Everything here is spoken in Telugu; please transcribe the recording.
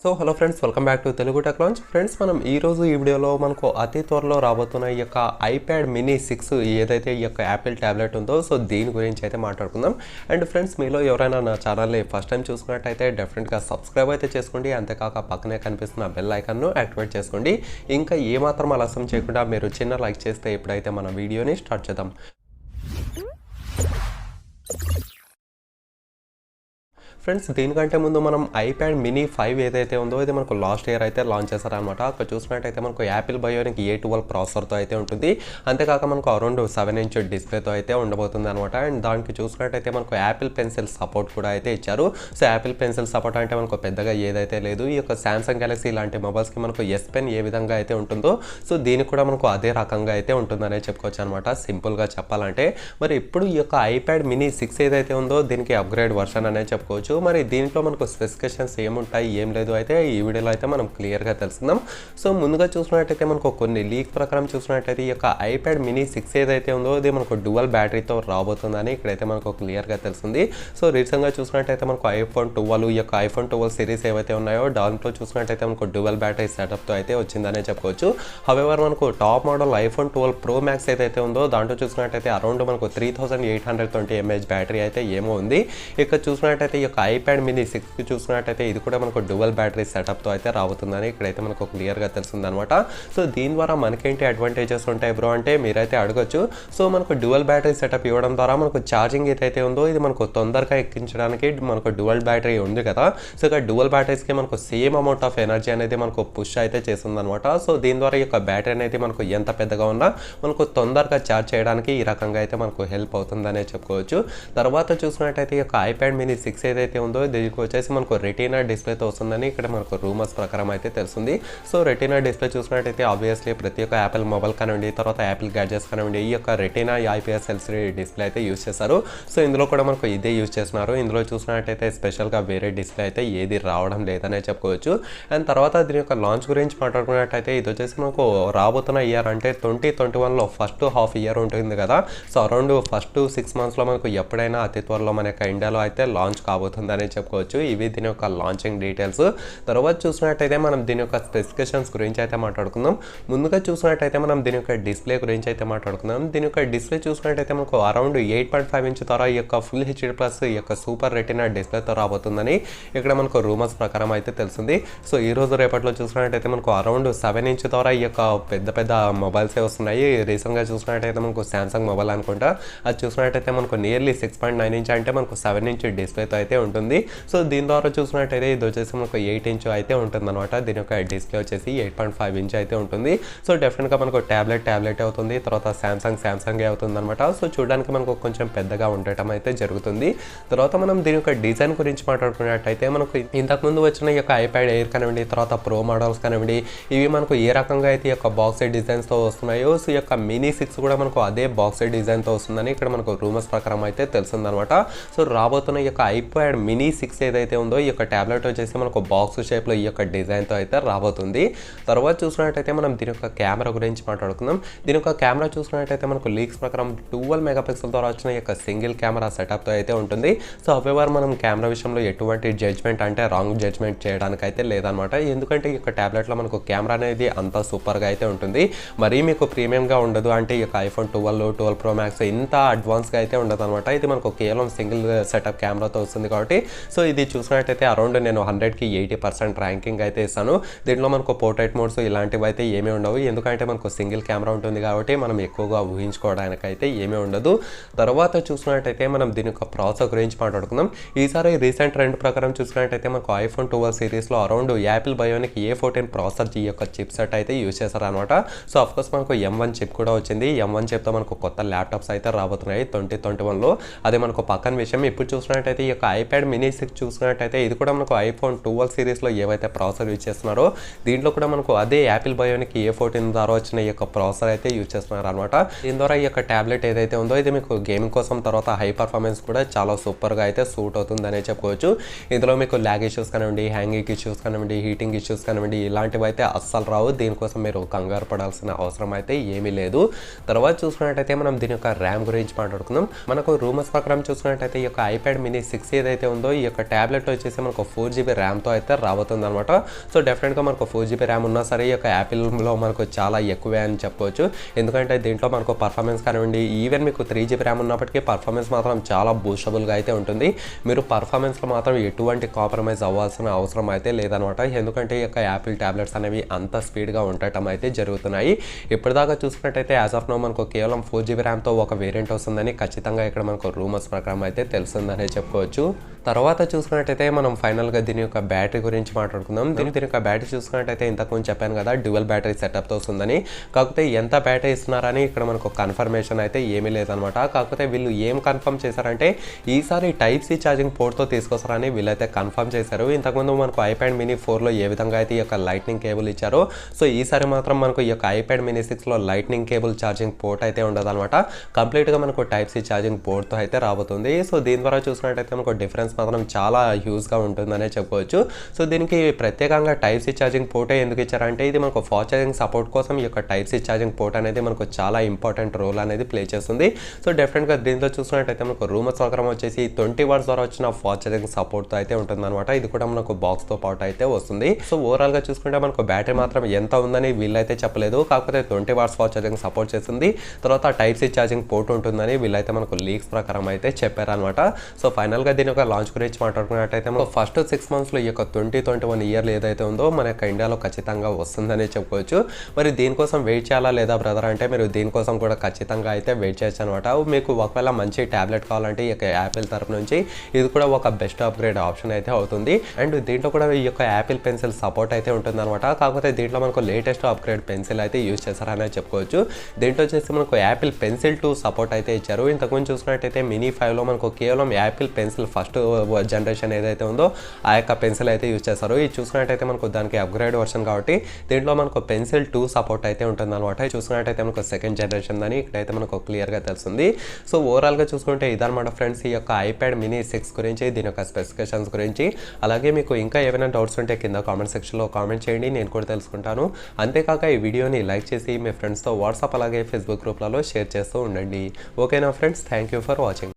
So hello friends, welcome back to Telugu tech launch. Friends, మనం ఈరోజు ఈ వీడియోలో మనకు అతి త్వరలో రాబోతున్న ఈ యొక్క ఐప్యాడ్ మినీ 6 ఏదైతే ఈ యొక్క యాపిల్ ట్యాబ్లెట్ ఉందో సో దీని గురించి అయితే మాట్లాడుకుందాం. అండ్ ఫ్రెండ్స్, మీలో ఎవరైనా నా ఛానల్ని ఫస్ట్ టైం చూసుకున్నట్టయితే డెఫినెట్గా సబ్స్క్రైబ్ అయితే చేసుకోండి. అంతేకాక పక్కనే కనిపిస్తున్న బెల్ ఐకాన్ను యాక్టివేట్ చేసుకోండి. ఇంకా ఏమాత్రం ఆలస్యం చేయకుండా మీరు చిన్న లైక్ చేస్తే ఇప్పుడైతే మన వీడియోని స్టార్ట్ చేద్దాం. ఫ్రెండ్స్, దీనికంటే ముందు మనం ఐప్యాడ్ మినీ 5 ఏదైతే ఉందో ఇది మనకు లాస్ట్ ఇయర్ అయితే లాంచ్ చేశారనమాట. అక్కడ చూసినట్టయితే మనకు యాపిల్ బయోనిక్ A12 ప్రాసెసర్తో అయితే ఉంటుంది. అంతేకాక మనకు అరౌండ్ 7-inch డిస్ప్లేతో అయితే ఉండబోతుంది అనమాట. అండ్ దానికి చూసినట్టయితే మనకు యాపిల్ పెన్సిల్ సపోర్ట్ కూడా అయితే ఇచ్చారు. సో యాపిల్ పెన్సిల్ సపోర్ట్ అంటే మనకు పెద్దగా ఏదైతే లేదు. ఈ యొక్క సామ్సంగ్ గెలాక్సీ లాంటి మొబైల్స్కి మనకు S Pen ఏ విధంగా అయితే ఉంటుందో సో దీనికి కూడా మనకు అదే రకంగా అయితే ఉంటుందనే చెప్పుకోవచ్చు అనమాట, సింపుల్గా చెప్పాలంటే. మరి ఇప్పుడు ఈ యొక్క ఐప్యాడ్ మినీ 6 ఏదైతే ఉందో దీనికి అప్గ్రేడ్ వర్షన్ అనేది చెప్పుకోవచ్చు. మరి దీంట్లో మనకు స్పెసిఫికేషన్స్ ఏముంటాయి ఏం లేదు అయితే ఈ వీడియోలో అయితే మనం క్లియర్గా తెలుసుకుందాం. సో ముందుగా చూసినట్టయితే మనకు కొన్ని లీక్ ప్రకారం చూసినట్టయితే ఈ యొక్క ఐప్యాడ్ మినీ 6 ఏదైతే ఉందో ఇది మనకు డ్యువల్ బ్యాటరీతో రాబోతుందని ఇక్కడైతే మనకు క్లియర్గా తెలుస్తుంది. సో రీసెంట్గా చూసినట్టయితే మనకు ఐఫోన్ 12 ఈ యొక్క ఐఫోన్ 12 సిరీస్ ఏవైతే ఉన్నాయో దాంట్లో చూసినట్టయితే మనకు డ్యువల్ బ్యాటరీ సెటప్తో అయితే వచ్చిందనే చెప్పుకోవచ్చు. హవెవర్ మనకు top model iPhone 12 pro max ఏదైతే ఉందో దాంట్లో చూసినట్టయితే అరౌండ్ మనకు 3820 mAh బ్యాటరీ అయితే ఏమో ఉంది. ఇక్కడ చూసినట్టయితే ఈ యొక్క ఐప్యాడ్ మినీ 6 చూసినట్టయితే ఇది కూడా మనకు డ్యువల్ బ్యాటరీ సెటప్తో అయితే రాబోతుందని ఇక్కడైతే మనకు క్లియర్గా తెలుస్తుంది అనమాట. సో దీని ద్వారా మనకేంటి అడ్వాంటేజెస్ ఉంటాయి బ్రో అంటే మీరైతే అడగచ్చు. సో మనకు డ్యువల్ బ్యాటరీ సెటప్ ఇవ్వడం ద్వారా మనకు ఛార్జింగ్ ఏదైతే ఉందో ఇది మనకు తొందరగా ఎక్కించడానికి మనకు డ్యువల్ బ్యాటరీ ఉంది కదా. సో ఇక్కడ డ్యువల్ బ్యాటరీస్కి మనకు సేమ్ అమౌంట్ ఆఫ్ ఎనర్జీ అనేది మనకు పుష్ అయితే చేస్తుంది అనమాట. సో దీని ద్వారా ఈ యొక్క బ్యాటరీ అనేది మనకు ఎంత పెద్దగా ఉన్నా మనకు తొందరగా ఛార్జ్ చేయడానికి ఈ రకంగా అయితే మనకు హెల్ప్ అవుతుందనే చెప్పుకోవచ్చు. తర్వాత చూసినట్టయితే ఈ యొక్క ఐప్యాడ్ మినీ 6 ఏదైతే ఉందో దీనికి వచ్చేసి మనకు రెటీనా డిస్ప్లేతో వస్తుందని ఇక్కడ మనకు రూమర్స్ ప్రకారం అయితే తెలుస్తుంది. సో రెటీనా డిస్ప్లే చూసినట్టయితే ఆబ్వియస్లీ ప్రతి ఒక్క యాపిల్ మొబైల్ కానివ్వండి, తర్వాత యాపిల్ గ్యాడ్జెట్స్ కానివ్వండి ఈ యొక్క రెటీనా IPS LCD డిస్ప్లే అయితే యూజ్ చేశారు. సో ఇందులో కూడా మనకు ఇదే యూజ్ చేస్తున్నారు. ఇందులో చూసినట్టయితే స్పెషల్గా వేరే డిస్ప్లే అయితే ఏది రావడం లేదనే చెప్పుకోవచ్చు. అండ్ తర్వాత దీని యొక్క లాంచ్ గురించి మాట్లాడుకున్నట్టయితే ఇది వచ్చేసి మనకు రాబోతున్న ఇయర్ అంటే 2021లో ఫస్ట్ హాఫ్ ఇయర్ ఉంటుంది కదా. సో అరౌండ్ ఫస్ట్ 6 monthsలో మనకు ఎప్పుడైనా అతి త్వరలో మన యొక్క ఇండియాలో అయితే లాంచ్ కాబోతుందని చెప్పుకోవచ్చు. ఇవి దీని యొక్క లాంచింగ్ డీటెయిల్స్. తర్వాత చూసినట్టయితే మనం దీని యొక్క స్పెసిఫికేషన్స్ గురించి అయితే మాట్లాడుకుందాం. ముందుగా చూసినట్టయితే మనం దీని యొక్క డిస్ప్లే గురించి అయితే మాట్లాడుకుందాం. దీని యొక్క డిస్ప్లే చూసినట్టయితే మనకు అరౌండ్ 8.5 inch ద్వారా ఈ యొక్క ఫుల్ HD+ ఈ యొక్క సూపర్ రెటీనా డిస్ప్లేతో రాబోతుందని ఇక్కడ మనకు రూమర్స్ ప్రకారం అయితే తెలుస్తుంది. సో ఈ రోజు రేపట్లో చూసినట్టయితే మనకు అరౌండ్ 7 inch ద్వారా ఈ యొక్క పెద్ద పెద్ద మొబైల్సే వస్తున్నాయి. రీసెంట్గా చూసినట్టయితే మనకు సామ్సంగ్ మొబైల్ అనుకుంటా అది చూసినట్టయితే మనకు నియర్లీ 6.9 inch అంటే మనకు 7 inch డిస్ప్లేతో అయితే ఉంటుంది. సో దీని ద్వారా చూసినట్టయితే ఇది వచ్చేసి మనకు 8 inch అయితే ఉంటుంది అనమాట. దీని యొక్క డిస్ప్లే వచ్చేసి 8.5 inch అయితే ఉంటుంది. సో డెఫినెట్గా మనకు ట్యాబ్లెట్ అవుతుంది. తర్వాత సామ్సంగే అవుతుంది అనమాట. సో చూడడానికి మనకు కొంచెం పెద్దగా ఉండటం అయితే జరుగుతుంది. తర్వాత మనం దీని యొక్క డిజైన్ గురించి మాట్లాడుకున్నట్టయితే మనకు ఇంతకుముందు వచ్చిన ఈ యొక్క ఐప్యాడ్ ఎయిర్ కానివ్వండి, తర్వాత ప్రో మోడల్స్ కానివ్వండి ఇవి మనకు ఏ రకంగా అయితే ఈ యొక్క బాక్స్ డిజైన్స్తో వస్తున్నాయో సో ఈ యొక్క మినీ 6 కూడా మనకు అదే బాక్స్ డిజైన్తో వస్తుందని ఇక్కడ మనకు రూమర్స్ ప్రకారం అయితే తెలుస్తుంది అనమాట. సో రాబోతున్న ఈ యొక్క ఐప్యాడ్ మినీ 6 ఏదైతే ఉందో ఈ యొక్క ట్యాబ్లెట్ వచ్చేసి మనకు బాక్స్ షేప్లో ఈ యొక్క డిజైన్తో అయితే రాబోతుంది. తర్వాత చూసినట్టయితే మనం దీని యొక్క కెమెరా గురించి మాట్లాడుకుందాం. దీని యొక్క కెమెరా చూసినట్టయితే మనకు లీక్స్ ప్రకారం 12 MP ద్వారా వచ్చిన ఈ యొక్క సింగిల్ కెమెరా సెటప్తో అయితే ఉంటుంది. సో హవెవర్ మనం కెమెరా విషయంలో ఎటువంటి జడ్జ్మెంట్ అంటే రాంగ్ జడ్జ్మెంట్ చేయడానికి అయితే లేదనమాట. ఎందుకంటే ఈ యొక్క ట్యాబ్లెట్లో మనకు కెమెరా అనేది అంత సూపర్గా అయితే ఉంటుంది. మరీ మీకు ప్రీమియంగా ఉండదు. అంటే ఈ యొక్క ఐఫోన్ 12 ప్రో మ్యాక్స్ ఇంత అడ్వాన్స్గా అయితే ఉండదు అనమాట. ఇది మనకు కేవలం సింగిల్ సెటప్ కెమెరాతో వస్తుంది కాబట్టి సో ఇది చూసినట్టయితే అరౌండ్ నేను 100కి 80% ర్యాంకింగ్ అయితే ఇస్తాను. దీంట్లో మనకు పోర్ట్రైట్ మోడ్స్ ఇలాంటివి అయితే ఏమీ ఉండవు. ఎందుకంటే మనకు సింగిల్ కెమెరా ఉంటుంది కాబట్టి మనం ఎక్కువగా ఊహించుకోవడానికి అయితే ఏమీ ఉండదు. తర్వాత చూసినట్టయితే మనం దీని యొక్క ప్రాసెసర్ గురించి మాట్లాడుకుందాం. ఈసారి రీసెంట్ ట్రెండ్ ప్రకారం చూసినట్టయితే మనకు ఐఫోన్ 12 సిరీస్లో around Apple bionic A14 processor ఈ యొక్క చిప్ సెట్ అయితే యూజ్ చేశారనమాట. సో అఫ్కోర్స్ మనకు M1 చిప్ కూడా వచ్చింది. M1 చిప్తో మనకు కొత్త ల్యాప్టాప్స్ అయితే రాబోతున్నాయి 2021లో. అదే మనకు పక్కన విషయం. ఇప్పుడు చూసినట్టయితే ఈ యొక్క ఐప్యాడ్ మినీ 6 చూసినట్టయితే ఇది కూడా మనకు ఐఫోన్ 12 సిరీస్లో ఏవైతే ప్రాసెసర్ యూజ్ చేస్తున్నారో దీంట్లో కూడా మనకు అదే యాపిల్ బయోనిక్ A14 ద్వారా వచ్చిన ఈ యొక్క ప్రాసెసర్ అయితే యూజ్ చేస్తున్నారు అనమాట. దీని ద్వారా ఈ యొక్క ట్యాబ్లెట్ ఏదైతే ఉందో ఇది మీకు గేమింగ్ కోసం తర్వాత హై పర్ఫార్మెన్స్ కూడా చాలా సూపర్గా అయితే సూట్ అవుతుందనే చెప్పుకోవచ్చు. ఇందులో మీకు ల్యాగ్ ఇష్యూస్ కానివ్వండి, హ్యాంగింగ్ ఇష్యూస్ కానివ్వండి, హీటింగ్ ఇష్యూస్ కానివ్వండి ఇలాంటివి అయితే అస్సలు రావు. దీనికోసం మీరు కంగారు పడాల్సిన అవసరం అయితే ఏమీ లేదు. తర్వాత చూసుకున్నట్టయితే మనం దీని యొక్క ర్యామ్ గురించి మాట్లాడుకుందాం. మనకు రూమర్స్ ప్రకారం చూసుకున్నట్టయితే ఈ యొక్క ఐప్యాడ్ మినీ 6 ఏదైతే ఏదైతే ఉందో ఈ యొక్క ట్యాబ్లెట్ వచ్చేసి మనకు 4GB ర్యామ్తో అయితే రాబోతుంది అనమాట. సో డెఫినెట్గా మనకు 4GB ర్యామ్ ఉన్నా సరే ఈ యొక్క యాపిల్లో మనకు చాలా ఎక్కువే అని చెప్పవచ్చు. ఎందుకంటే దీంట్లో మనకు పర్ఫార్మెన్స్ కానివ్వండి, ఈవెన్ మీకు 3GB ర్యామ్ ఉన్నప్పటికీ పర్ఫార్మెన్స్ మాత్రం చాలా బూస్టబుల్గా అయితే ఉంటుంది. మీరు పర్ఫార్మెన్స్లో మాత్రం ఎటువంటి కాంప్రమైజ్ అవ్వాల్సిన అవసరం అయితే లేదనమాట. ఎందుకంటే ఈ యొక్క యాపిల్ ట్యాబ్లెట్స్ అనేవి అంత స్పీడ్గా ఉండటం అయితే జరుగుతున్నాయి. ఇప్పటిదాకా చూసుకున్నట్టయితే యాజ్ ఆఫ్ నో మనకు కేవలం 4GB ర్యామ్తో ఒక వేరియంట్ వస్తుందని ఖచ్చితంగా ఇక్కడ మనకు రూమర్స్ ప్రకారం అయితే తెలుస్తుందనే చెప్పుకోవచ్చు. తర్వాత చూసుకున్నట్టయితే మనం ఫైనల్గా దీని యొక్క బ్యాటరీ గురించి మాట్లాడుకుందాం. దీని యొక్క బ్యాటరీ చూసుకున్నట్టయితే ఇంతకుముందు చెప్పాను కదా, డ్యూయల్ బ్యాటరీ సెటప్తో వస్తుందని. కాకపోతే ఎంత బ్యాటరీ ఇస్తున్నారని ఇక్కడ మనకు కన్ఫర్మేషన్ అయితే ఏమీ లేదనమాట. కాకపోతే వీళ్ళు ఏం కన్ఫర్మ్ చేశారంటే ఈసారి టైప్ సి ఛార్జింగ్ పోర్ట్తో తీసుకొస్తారని వీళ్ళైతే కన్ఫర్మ్ చేశారు. ఇంతకుముందు మనకు iPad mini 4లో ఏ విధంగా అయితే ఈ యొక్క లైట్నింగ్ కేబుల్ ఇచ్చారో, సో ఈసారి మాత్రం మనకు ఈ యొక్క iPad mini 6లో లైట్నింగ్ కేబుల్ ఛార్జింగ్ పోర్ట్ అయితే ఉండదన్నమాట. కంప్లీట్గా మనకు టైప్ సి ఛార్జింగ్ పోర్ట్తో అయితే రాబోతుంది. సో దీని ద్వారా చూసినట్టయితే మనకు డిఫరెన్స్ మాత్రం చాలా హ్యూజ్గా ఉంటుందనే చెప్పుకోవచ్చు. సో దీనికి ప్రత్యేకంగా టైప్ సి ఛార్జింగ్ పోర్టే ఎందుకు ఇచ్చారంటే ఇది మనకు ఫాస్ట్ ఛార్జింగ్ సపోర్ట్ కోసం ఈ యొక్క టైప్ సి ఛార్జింగ్ పోర్ట్ అనేది మనకు చాలా ఇంపార్టెంట్ రోల్ అనేది ప్లే చేస్తుంది. సో డెఫినెట్గా దీంట్లో చూసినట్టయితే మనకు రూమర్స్ ప్రకారం వచ్చేసి 20 వాట్స్ ద్వారా వచ్చిన ఫాస్ట్ ఛార్జింగ్ సపోర్ట్తో అయితే ఉంటుందన్నమాట. ఇది కూడా మనకు బాక్స్తో పాటు అయితే వస్తుంది. సో ఓవరాల్గా చూసుకుంటే మనకు బ్యాటరీ మాత్రం ఎంత ఉందని వీళ్ళైతే చెప్పలేదు. కాకపోతే 20 వాట్స్ ఫాస్ట్ ఛార్జింగ్ సపోర్ట్ చేస్తుంది. తర్వాత టైప్ సి ఛార్జింగ్ పోర్ట్ ఉంటుందని వీళ్ళైతే మనకు లీక్స్ ప్రకారం అయితే చెప్పారనమాట. సో ఫైనల్గా దీని యొక్క లాంచ్ గురించి మాట్లాడుకున్నట్టయితే మనకు ఫస్ట్ 6 మంత్స్లో ఈ యొక్క 2021 ఇయర్లో ఏదైతే ఉందో మన యొక్క ఇండియాలో ఖచ్చితంగా వస్తుందని చెప్పుకోవచ్చు. మరి దీనికోసం వెయిట్ చేయాలా లేదా బ్రదర్ అంటే మీరు దీనికోసం కూడా ఖచ్చితంగా అయితే వెయిట్ చేయొచ్చు అనమాట. మీకు ఒకవేళ మంచి ట్యాబ్లెట్ కావాలంటే ఈ యొక్క యాపిల్ తరపు నుంచి ఇది కూడా ఒక బెస్ట్ అప్గ్రేడ్ ఆప్షన్ అయితే అవుతుంది. అండ్ దీంట్లో కూడా ఈ యొక్క యాపిల్ పెన్సిల్ సపోర్ట్ అయితే ఉంటుంది అనమాట. కాకపోతే దీంట్లో మనకు లేటెస్ట్ అప్గ్రేడ్ పెన్సిల్ అయితే యూజ్ చేస్తారనే చెప్పుకోవచ్చు. దీంట్లో వచ్చేసి మనకు యాపిల్ పెన్సిల్ 2 సపోర్ట్ అయితే ఇచ్చారు. ఇంతకుముందు చూసుకున్నట్టయితే మినీ 5లో మనకు కేవలం యాపిల్ పెన్సిల్ ఫస్ట్ జనరేషన్ ఏదైతే ఉందో ఆ యొక్క పెన్సిల్ అయితే యూజ్ చేస్తారు. ఇది చూసుకున్నట్టయితే మనకు దానికి అప్గ్రేడ్ వర్షన్ కాబట్టి దీంట్లో మనకు పెన్సిల్ 2 సపోర్ట్ అయితే ఉంటుంది అనమాట. చూసుకున్నట్టయితే మనకు సెకండ్ జనరేషన్ అని ఇక్కడైతే మనకు క్లియర్గా తెలుస్తుంది. సో ఓవరాల్గా చూసుకుంటే ఇదన్నమాట ఫ్రెండ్స్ ఈ యొక్క iPad mini 6 గురించి, దీని యొక్క స్పెసిఫికేషన్స్ గురించి. అలాగే మీకు ఇంకా ఏమైనా డౌట్స్ ఉంటే కింద కామెంట్ సెక్షన్లో కామెంట్ చేయండి, నేను కూడా తెలుసుకుంటాను. అంతేకాక ఈ వీడియోని లైక్ చేసి మీ ఫ్రెండ్స్తో వాట్సాప్ అలాగే ఫేస్బుక్ గ్రూప్లలో షేర్ చేస్తూ ఉండండి. ఓకేనా friends, thank you for watching.